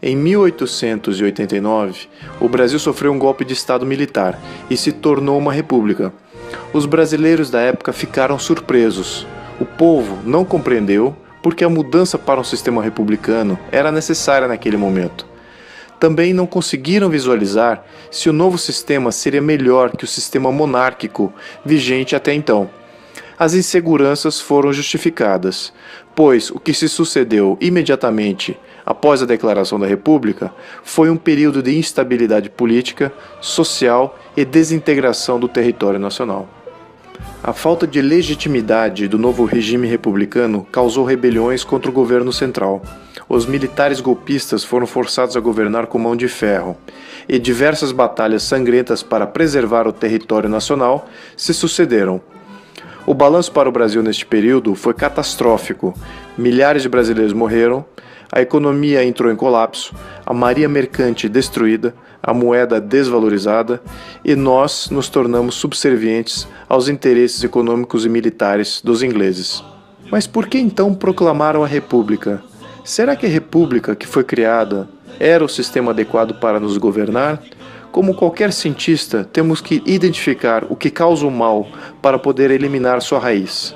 Em 1889, o Brasil sofreu um golpe de Estado militar e se tornou uma república. Os brasileiros da época ficaram surpresos. O povo não compreendeu porque a mudança para um sistema republicano era necessária naquele momento. Também não conseguiram visualizar se o novo sistema seria melhor que o sistema monárquico vigente até então. As inseguranças foram justificadas, pois o que se sucedeu imediatamente após a declaração da República foi um período de instabilidade política, social e desintegração do território nacional. A falta de legitimidade do novo regime republicano causou rebeliões contra o governo central. Os militares golpistas foram forçados a governar com mão de ferro, e diversas batalhas sangrentas para preservar o território nacional se sucederam. O balanço para o Brasil neste período foi catastrófico. Milhares de brasileiros morreram, a economia entrou em colapso, a marinha mercante destruída, a moeda desvalorizada e nós nos tornamos subservientes aos interesses econômicos e militares dos ingleses. Mas por que então proclamaram a República? Será que a República que foi criada era o sistema adequado para nos governar? Como qualquer cientista, temos que identificar o que causa o mal para poder eliminar sua raiz.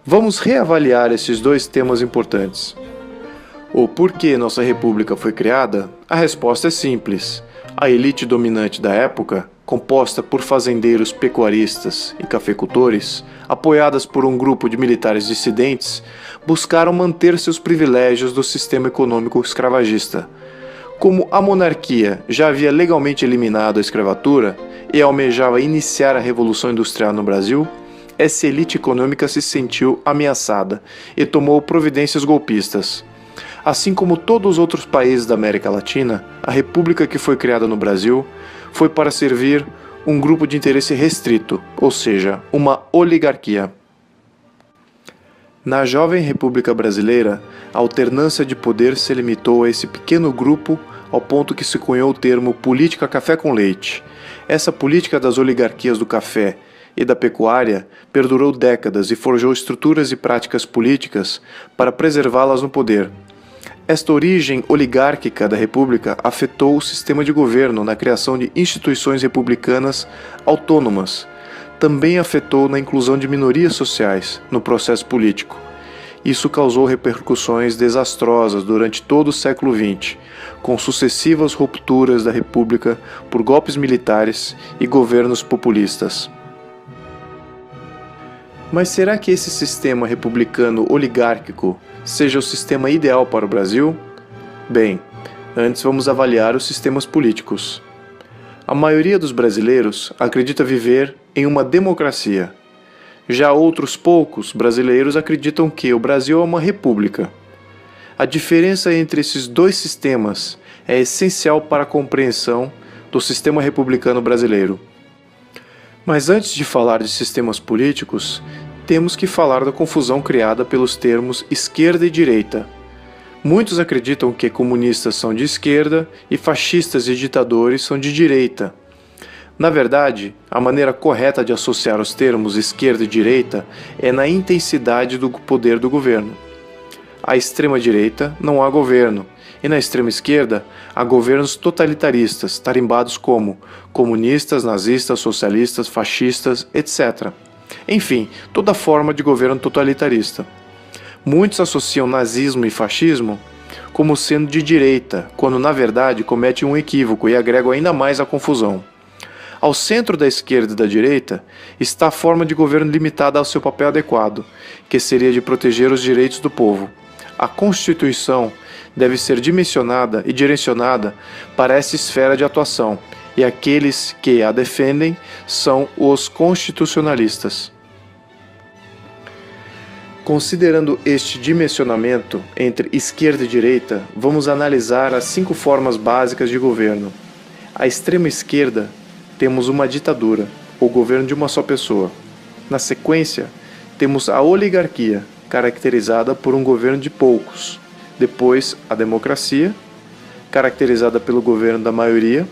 Vamos reavaliar esses dois temas importantes. O porquê nossa república foi criada? A resposta é simples. A elite dominante da época, composta por fazendeiros pecuaristas e cafeicultores, apoiadas por um grupo de militares dissidentes, buscaram manter seus privilégios do sistema econômico escravagista. Como a monarquia já havia legalmente eliminado a escravatura e almejava iniciar a Revolução Industrial no Brasil, essa elite econômica se sentiu ameaçada e tomou providências golpistas. Assim como todos os outros países da América Latina, a república que foi criada no Brasil foi para servir um grupo de interesse restrito, ou seja, uma oligarquia. Na jovem República Brasileira, a alternância de poder se limitou a esse pequeno grupo ao ponto que se cunhou o termo política café com leite. Essa política das oligarquias do café e da pecuária perdurou décadas e forjou estruturas e práticas políticas para preservá-las no poder. Esta origem oligárquica da República afetou o sistema de governo na criação de instituições republicanas autônomas. Também afetou na inclusão de minorias sociais no processo político. Isso causou repercussões desastrosas durante todo o século XX, com sucessivas rupturas da República por golpes militares e governos populistas. Mas será que esse sistema republicano oligárquico seja o sistema ideal para o Brasil? Bem, antes vamos avaliar os sistemas políticos. A maioria dos brasileiros acredita viver em uma democracia. Já outros poucos brasileiros acreditam que o Brasil é uma república. A diferença entre esses dois sistemas é essencial para a compreensão do sistema republicano brasileiro. Mas antes de falar de sistemas políticos, temos que falar da confusão criada pelos termos esquerda e direita. Muitos acreditam que comunistas são de esquerda e fascistas e ditadores são de direita. Na verdade, a maneira correta de associar os termos esquerda e direita é na intensidade do poder do governo. À extrema-direita não há governo, e na extrema-esquerda há governos totalitaristas, tarimbados como comunistas, nazistas, socialistas, fascistas, etc. Enfim, toda forma de governo totalitarista. Muitos associam nazismo e fascismo como sendo de direita, quando na verdade cometem um equívoco e agregam ainda mais a confusão. Ao centro da esquerda e da direita está a forma de governo limitada ao seu papel adequado, que seria de proteger os direitos do povo. A Constituição deve ser dimensionada e direcionada para essa esfera de atuação, e aqueles que a defendem são os constitucionalistas. Considerando este dimensionamento entre esquerda e direita, vamos analisar as 5 formas básicas de governo. À extrema esquerda, temos uma ditadura, ou governo de uma só pessoa. Na sequência, temos a oligarquia, caracterizada por um governo de poucos. Depois, a democracia, caracterizada pelo governo da maioria.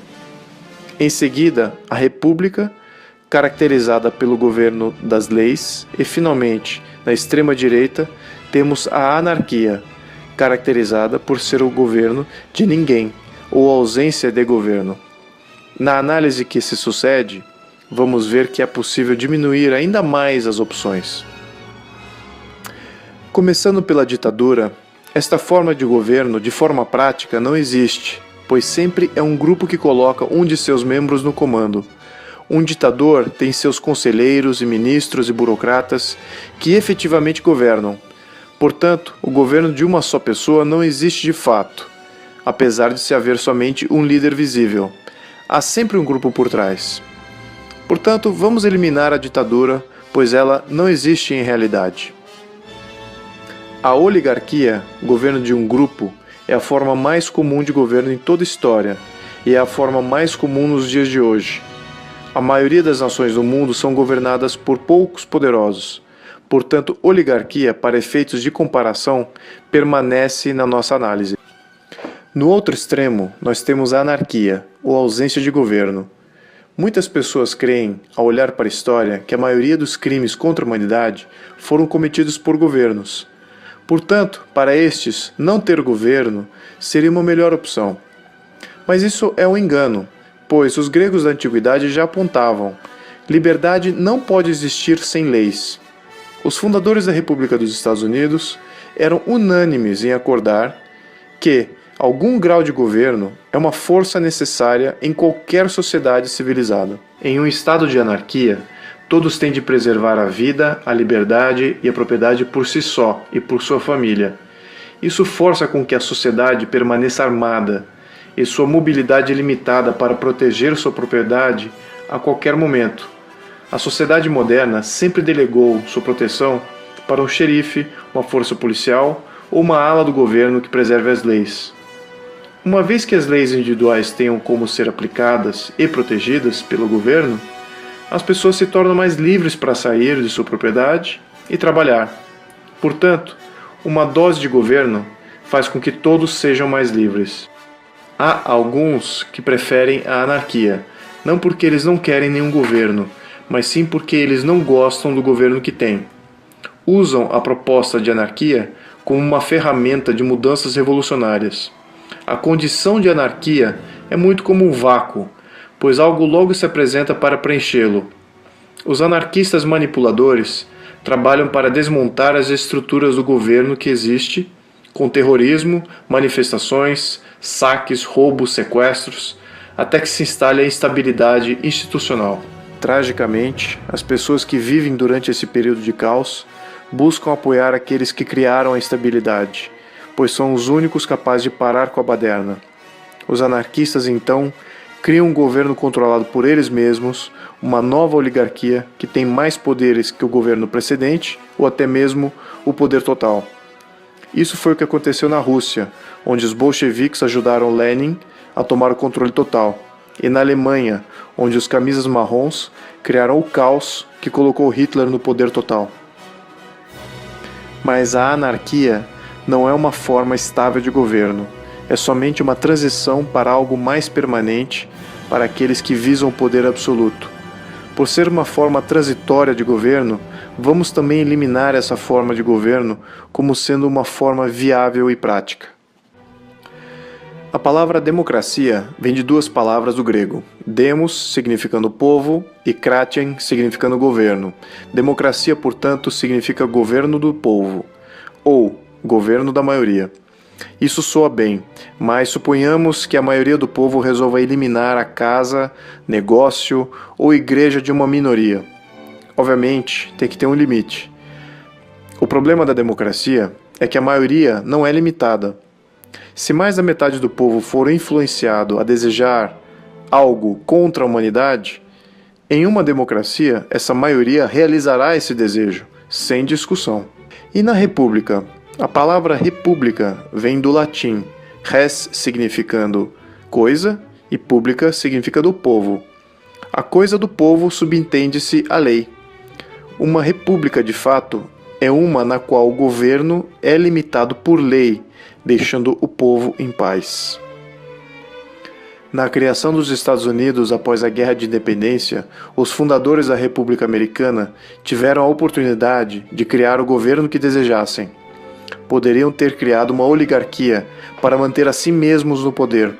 Em seguida, a república, caracterizada pelo governo das leis. E, finalmente, na extrema-direita, temos a anarquia, caracterizada por ser o governo de ninguém ou ausência de governo. Na análise que se sucede, vamos ver que é possível diminuir ainda mais as opções. Começando pela ditadura, esta forma de governo, de forma prática, não existe, pois sempre é um grupo que coloca um de seus membros no comando. Um ditador tem seus conselheiros e ministros e burocratas que efetivamente governam. Portanto, o governo de uma só pessoa não existe de fato, apesar de se haver somente um líder visível. Há sempre um grupo por trás. Portanto, vamos eliminar a ditadura, pois ela não existe em realidade. A oligarquia, governo de um grupo, é a forma mais comum de governo em toda a história e é a forma mais comum nos dias de hoje. A maioria das nações do mundo são governadas por poucos poderosos. Portanto, oligarquia, para efeitos de comparação, permanece na nossa análise. No outro extremo, nós temos a anarquia, ou ausência de governo. Muitas pessoas creem, ao olhar para a história, que a maioria dos crimes contra a humanidade foram cometidos por governos. Portanto, para estes, não ter governo seria uma melhor opção. Mas isso é um engano, pois os gregos da antiguidade já apontavam: liberdade não pode existir sem leis. Os fundadores da República dos Estados Unidos eram unânimes em acordar que algum grau de governo é uma força necessária em qualquer sociedade civilizada. Em um estado de anarquia, todos têm de preservar a vida, a liberdade e a propriedade por si só e por sua família. Isso força com que a sociedade permaneça armada e sua mobilidade limitada para proteger sua propriedade a qualquer momento. A sociedade moderna sempre delegou sua proteção para um xerife, uma força policial ou uma ala do governo que preserve as leis. Uma vez que as leis individuais tenham como ser aplicadas e protegidas pelo governo, as pessoas se tornam mais livres para sair de sua propriedade e trabalhar. Portanto, uma dose de governo faz com que todos sejam mais livres. Há alguns que preferem a anarquia, não porque eles não querem nenhum governo, mas sim porque eles não gostam do governo que têm. Usam a proposta de anarquia como uma ferramenta de mudanças revolucionárias. A condição de anarquia é muito como um vácuo, pois algo logo se apresenta para preenchê-lo. Os anarquistas manipuladores trabalham para desmontar as estruturas do governo que existe, com terrorismo, manifestações, saques, roubos, sequestros, até que se instale a instabilidade institucional. Tragicamente, as pessoas que vivem durante esse período de caos buscam apoiar aqueles que criaram a instabilidade, pois são os únicos capazes de parar com a baderna. Os anarquistas, então, criam um governo controlado por eles mesmos, uma nova oligarquia que tem mais poderes que o governo precedente ou até mesmo o poder total. Isso foi o que aconteceu na Rússia, onde os bolcheviques ajudaram Lenin a tomar o controle total, e na Alemanha, onde os camisas marrons criaram o caos que colocou Hitler no poder total. Mas a anarquia não é uma forma estável de governo, é somente uma transição para algo mais permanente para aqueles que visam o poder absoluto. Por ser uma forma transitória de governo, vamos também eliminar essa forma de governo como sendo uma forma viável e prática. A palavra democracia vem de duas palavras do grego: demos, significando povo, e kraten, significando governo. Democracia, portanto, significa governo do povo, ou governo da maioria. Isso soa bem, mas suponhamos que a maioria do povo resolva eliminar a casa, negócio ou igreja de uma minoria. Obviamente, tem que ter um limite. O problema da democracia é que a maioria não é limitada. Se mais da metade do povo for influenciado a desejar algo contra a humanidade, em uma democracia, essa maioria realizará esse desejo, sem discussão. E na república? A palavra república vem do latim, res significando coisa e pública significa do povo. A coisa do povo subentende-se a lei. Uma república, de fato, é uma na qual o governo é limitado por lei, deixando o povo em paz. Na criação dos Estados Unidos após a Guerra de Independência, os fundadores da República Americana tiveram a oportunidade de criar o governo que desejassem. poderiam ter criado uma oligarquia para manter a si mesmos no poder.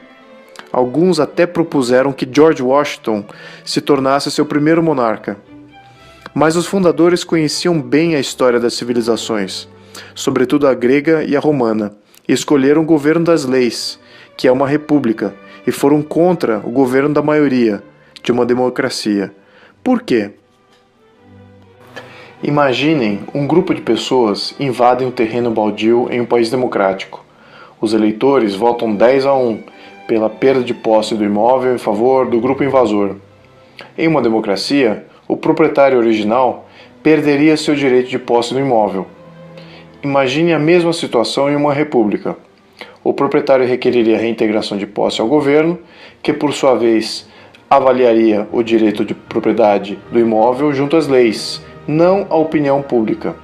Alguns até propuseram que George Washington se tornasse seu primeiro monarca. Mas os fundadores conheciam bem a história das civilizações, sobretudo a grega e a romana, e escolheram o governo das leis, que é uma república, e foram contra o governo da maioria, de uma democracia. Por quê? Imaginem um grupo de pessoas invadem um terreno baldio em um país democrático. Os eleitores votam 10-1 pela perda de posse do imóvel em favor do grupo invasor. Em uma democracia, o proprietário original perderia seu direito de posse do imóvel. Imagine a mesma situação em uma república. O proprietário requeriria reintegração de posse ao governo, que por sua vez avaliaria o direito de propriedade do imóvel junto às leis, não à opinião pública.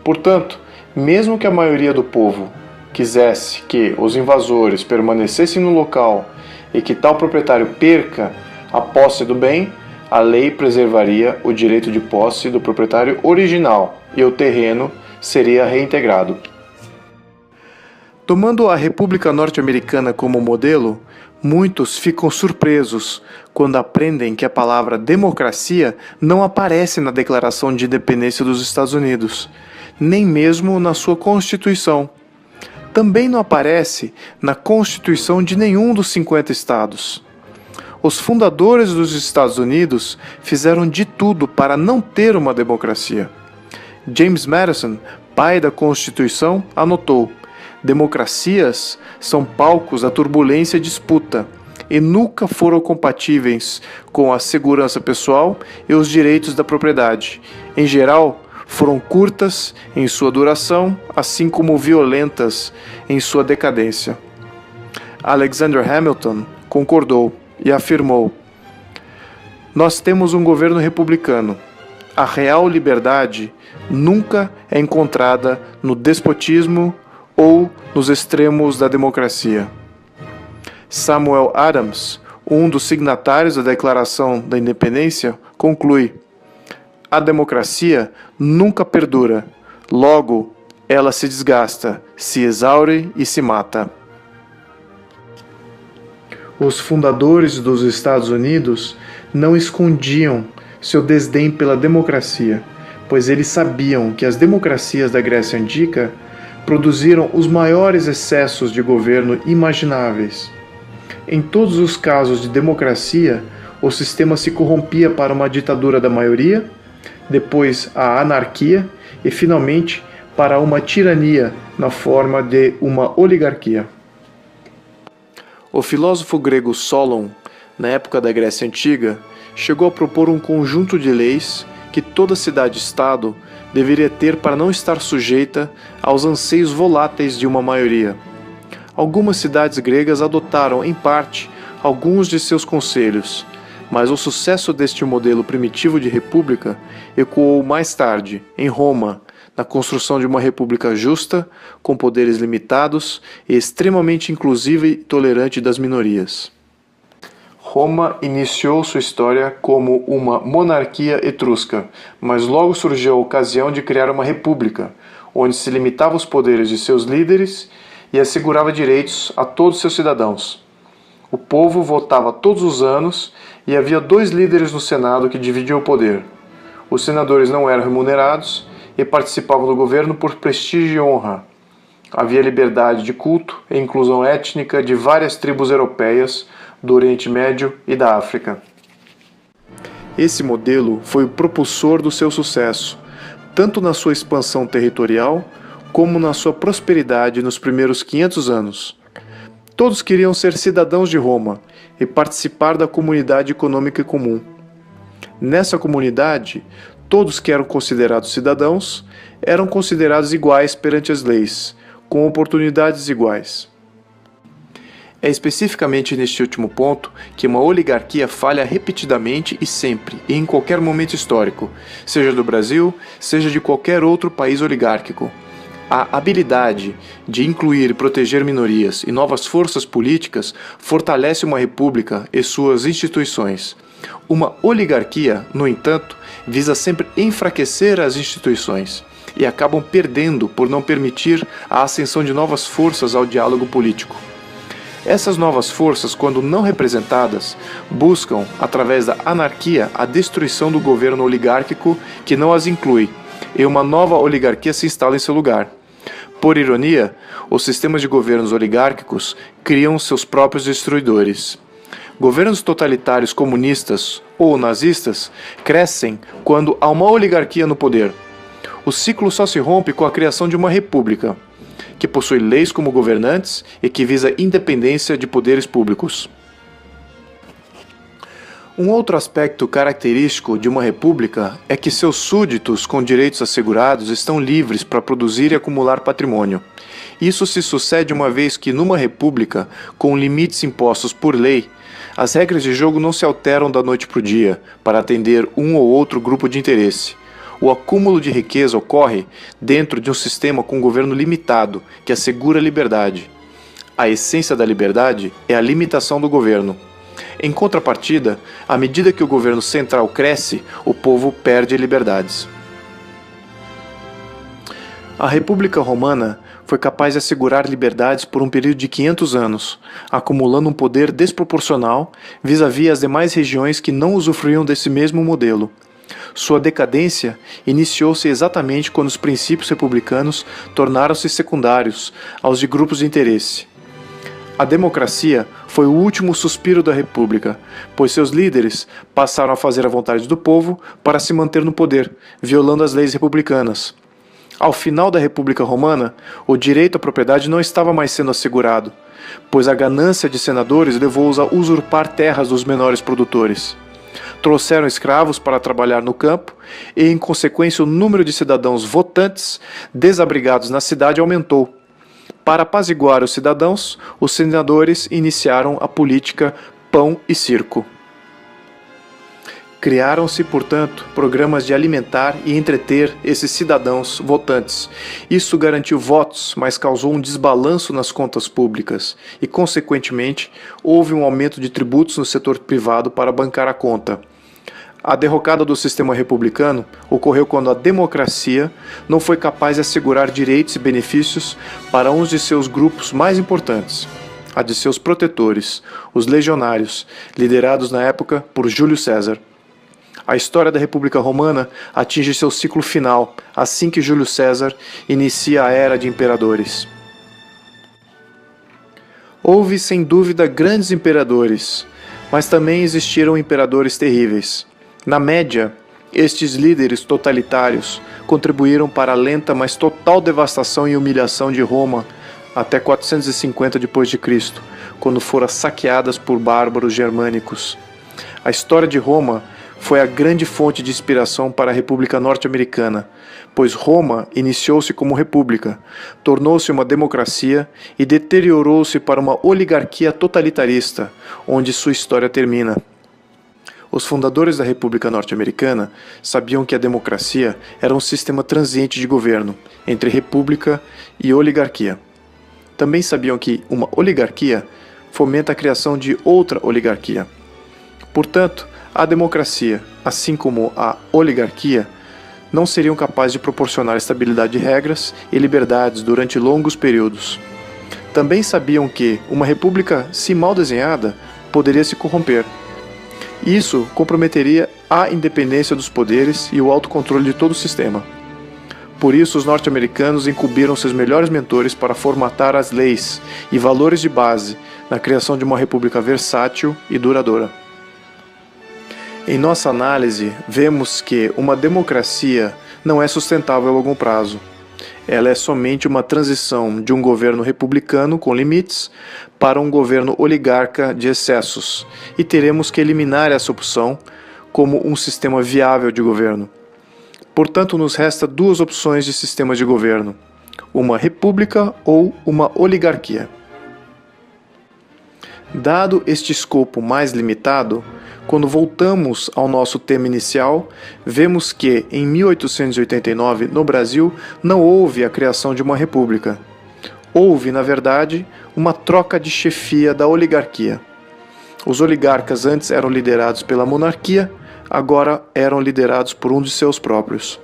Portanto, mesmo que a maioria do povo quisesse que os invasores permanecessem no local e que tal proprietário perca a posse do bem, a lei preservaria o direito de posse do proprietário original e o terreno seria reintegrado. Tomando a República Norte-Americana como modelo, muitos ficam surpresos quando aprendem que a palavra democracia não aparece na Declaração de Independência dos Estados Unidos, nem mesmo na sua Constituição. Também não aparece na Constituição de nenhum dos 50 estados. Os fundadores dos Estados Unidos fizeram de tudo para não ter uma democracia. James Madison, pai da Constituição, anotou: democracias são palcos da turbulência e disputa, e nunca foram compatíveis com a segurança pessoal e os direitos da propriedade. Em geral, foram curtas em sua duração, assim como violentas em sua decadência. Alexander Hamilton concordou e afirmou: nós temos um governo republicano. A real liberdade nunca é encontrada no despotismo ou nos extremos da democracia. Samuel Adams, um dos signatários da Declaração da Independência, conclui: a democracia nunca perdura, logo ela se desgasta, se exaure e se mata. Os fundadores dos Estados Unidos não escondiam seu desdém pela democracia, pois eles sabiam que as democracias da Grécia Antiga produziram os maiores excessos de governo imagináveis. Em todos os casos de democracia, o sistema se corrompia para uma ditadura da maioria, depois a anarquia e, finalmente, para uma tirania na forma de uma oligarquia. O filósofo grego Solon, na época da Grécia Antiga, chegou a propor um conjunto de leis que toda cidade-estado deveria ter para não estar sujeita aos anseios voláteis de uma maioria. Algumas cidades gregas adotaram, em parte, alguns de seus conselhos, mas o sucesso deste modelo primitivo de república ecoou mais tarde, em Roma, na construção de uma república justa, com poderes limitados e extremamente inclusiva e tolerante das minorias. Roma iniciou sua história como uma monarquia etrusca, mas logo surgiu a ocasião de criar uma república, onde se limitava os poderes de seus líderes e assegurava direitos a todos seus cidadãos. O povo votava todos os anos e havia 2 líderes no Senado que dividiam o poder. Os senadores não eram remunerados e participavam do governo por prestígio e honra. Havia liberdade de culto e inclusão étnica de várias tribos europeias do Oriente Médio e da África. Esse modelo foi o propulsor do seu sucesso, tanto na sua expansão territorial como na sua prosperidade nos primeiros 500 anos. Todos queriam ser cidadãos de Roma e participar da comunidade econômica comum. Nessa comunidade, todos que eram considerados cidadãos eram considerados iguais perante as leis, com oportunidades iguais. É especificamente neste último ponto que uma oligarquia falha repetidamente e sempre, e em qualquer momento histórico, seja do Brasil, seja de qualquer outro país oligárquico. A habilidade de incluir e proteger minorias e novas forças políticas fortalece uma república e suas instituições. Uma oligarquia, no entanto, visa sempre enfraquecer as instituições e acabam perdendo por não permitir a ascensão de novas forças ao diálogo político. Essas novas forças, quando não representadas, buscam, através da anarquia, a destruição do governo oligárquico que não as inclui, e uma nova oligarquia se instala em seu lugar. Por ironia, os sistemas de governos oligárquicos criam seus próprios destruidores. Governos totalitários comunistas ou nazistas crescem quando há uma oligarquia no poder. O ciclo só se rompe com a criação de uma república, que possui leis como governantes e que visa independência de poderes públicos. Um outro aspecto característico de uma república é que seus súditos com direitos assegurados estão livres para produzir e acumular patrimônio. Isso se sucede uma vez que, numa república, com limites impostos por lei, as regras de jogo não se alteram da noite para o dia para atender um ou outro grupo de interesse. O acúmulo de riqueza ocorre dentro de um sistema com um governo limitado, que assegura a liberdade. A essência da liberdade é a limitação do governo. Em contrapartida, à medida que o governo central cresce, o povo perde liberdades. A República Romana foi capaz de assegurar liberdades por um período de 500 anos, acumulando um poder desproporcional vis-à-vis as demais regiões que não usufruíam desse mesmo modelo. Sua decadência iniciou-se exatamente quando os princípios republicanos tornaram-se secundários aos de grupos de interesse. A democracia foi o último suspiro da República, pois seus líderes passaram a fazer a vontade do povo para se manter no poder, violando as leis republicanas. Ao final da República Romana, o direito à propriedade não estava mais sendo assegurado, pois a ganância de senadores levou-os a usurpar terras dos menores produtores. Trouxeram escravos para trabalhar no campo e, em consequência, o número de cidadãos votantes desabrigados na cidade aumentou. Para apaziguar os cidadãos, os senadores iniciaram a política pão e circo. Criaram-se, portanto, programas de alimentar e entreter esses cidadãos votantes. Isso garantiu votos, mas causou um desbalanço nas contas públicas e, consequentemente, houve um aumento de tributos no setor privado para bancar a conta. A derrocada do sistema republicano ocorreu quando a democracia não foi capaz de assegurar direitos e benefícios para um de seus grupos mais importantes, a de seus protetores, os legionários, liderados na época por Júlio César. A história da República Romana atinge seu ciclo final, assim que Júlio César inicia a era de imperadores. Houve, sem dúvida, grandes imperadores, mas também existiram imperadores terríveis. Na média, estes líderes totalitários contribuíram para a lenta, mas total devastação e humilhação de Roma até 450 d.C., quando foram saqueadas por bárbaros germânicos. A história de Roma foi a grande fonte de inspiração para a República Norte-Americana, pois Roma iniciou-se como república, tornou-se uma democracia e deteriorou-se para uma oligarquia totalitarista, onde sua história termina. Os fundadores da República Norte-Americana sabiam que a democracia era um sistema transiente de governo, entre república e oligarquia. Também sabiam que uma oligarquia fomenta a criação de outra oligarquia. Portanto, a democracia, assim como a oligarquia, não seriam capazes de proporcionar estabilidade de regras e liberdades durante longos períodos. Também sabiam que uma república, se mal desenhada, poderia se corromper. Isso comprometeria a independência dos poderes e o autocontrole de todo o sistema. Por isso, os norte-americanos incumbiram seus melhores mentores para formatar as leis e valores de base na criação de uma república versátil e duradoura. Em nossa análise, vemos que uma democracia não é sustentável a longo prazo. Ela é somente uma transição de um governo republicano com limites para um governo oligarca de excessos, e teremos que eliminar essa opção como um sistema viável de governo. Portanto, nos resta duas opções de sistemas de governo: uma república ou uma oligarquia. Dado este escopo mais limitado, quando voltamos ao nosso tema inicial, vemos que, em 1889, no Brasil, não houve a criação de uma república. Houve, na verdade, uma troca de chefia da oligarquia. Os oligarcas antes eram liderados pela monarquia, agora eram liderados por um de seus próprios.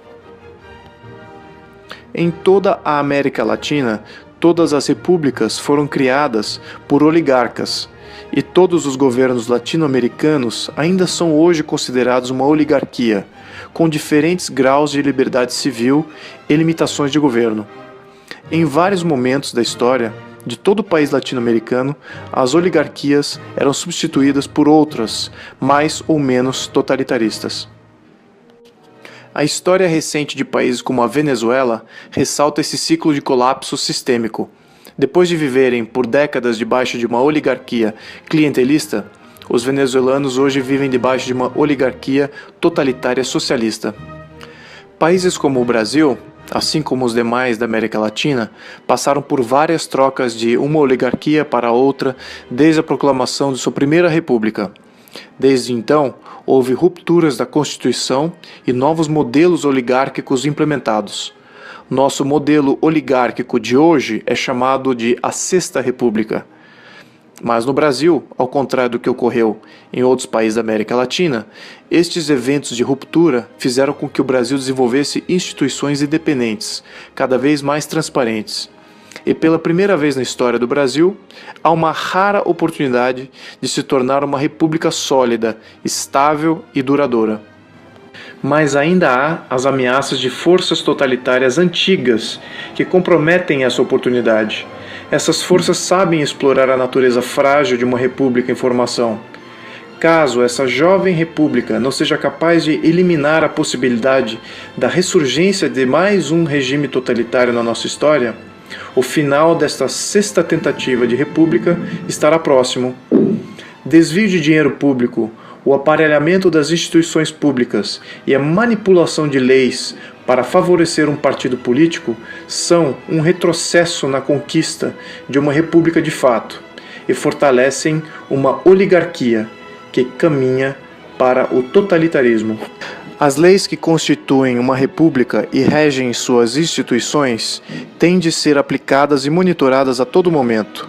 Em toda a América Latina, todas as repúblicas foram criadas por oligarcas, e todos os governos latino-americanos ainda são hoje considerados uma oligarquia, com diferentes graus de liberdade civil e limitações de governo. Em vários momentos da história de todo o país latino-americano, as oligarquias eram substituídas por outras, mais ou menos totalitaristas. A história recente de países como a Venezuela ressalta esse ciclo de colapso sistêmico. Depois de viverem por décadas debaixo de uma oligarquia clientelista, os venezuelanos hoje vivem debaixo de uma oligarquia totalitária socialista. Países como o Brasil, assim como os demais da América Latina, passaram por várias trocas de uma oligarquia para outra desde a proclamação de sua primeira república. Desde então, houve rupturas da Constituição e novos modelos oligárquicos implementados. Nosso modelo oligárquico de hoje é chamado de a Sexta República. Mas no Brasil, ao contrário do que ocorreu em outros países da América Latina, estes eventos de ruptura fizeram com que o Brasil desenvolvesse instituições independentes, cada vez mais transparentes. E pela primeira vez na história do Brasil, há uma rara oportunidade de se tornar uma república sólida, estável e duradoura. Mas ainda há as ameaças de forças totalitárias antigas que comprometem essa oportunidade. Essas forças sabem explorar a natureza frágil de uma república em formação. Caso essa jovem república não seja capaz de eliminar a possibilidade da ressurgência de mais um regime totalitário na nossa história, o final desta sexta tentativa de república estará próximo. Desvio de dinheiro público, o aparelhamento das instituições públicas e a manipulação de leis para favorecer um partido político são um retrocesso na conquista de uma república de fato e fortalecem uma oligarquia que caminha para o totalitarismo. As leis que constituem uma república e regem suas instituições têm de ser aplicadas e monitoradas a todo momento.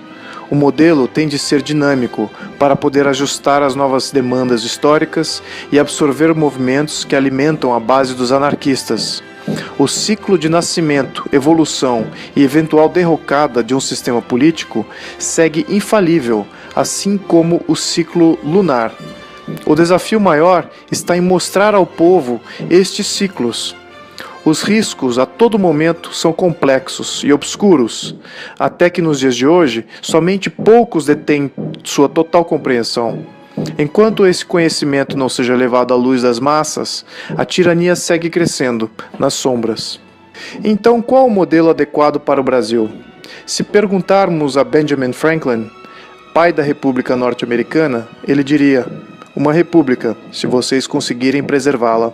O modelo tem de ser dinâmico para poder ajustar às novas demandas históricas e absorver movimentos que alimentam a base dos anarquistas. O ciclo de nascimento, evolução e eventual derrocada de um sistema político segue infalível, assim como o ciclo lunar. O desafio maior está em mostrar ao povo estes ciclos. Os riscos a todo momento são complexos e obscuros, até que nos dias de hoje somente poucos detêm sua total compreensão. Enquanto esse conhecimento não seja levado à luz das massas, a tirania segue crescendo nas sombras. Então, qual o modelo adequado para o Brasil? Se perguntarmos a Benjamin Franklin, pai da República Norte-Americana, ele diria: uma república, se vocês conseguirem preservá-la.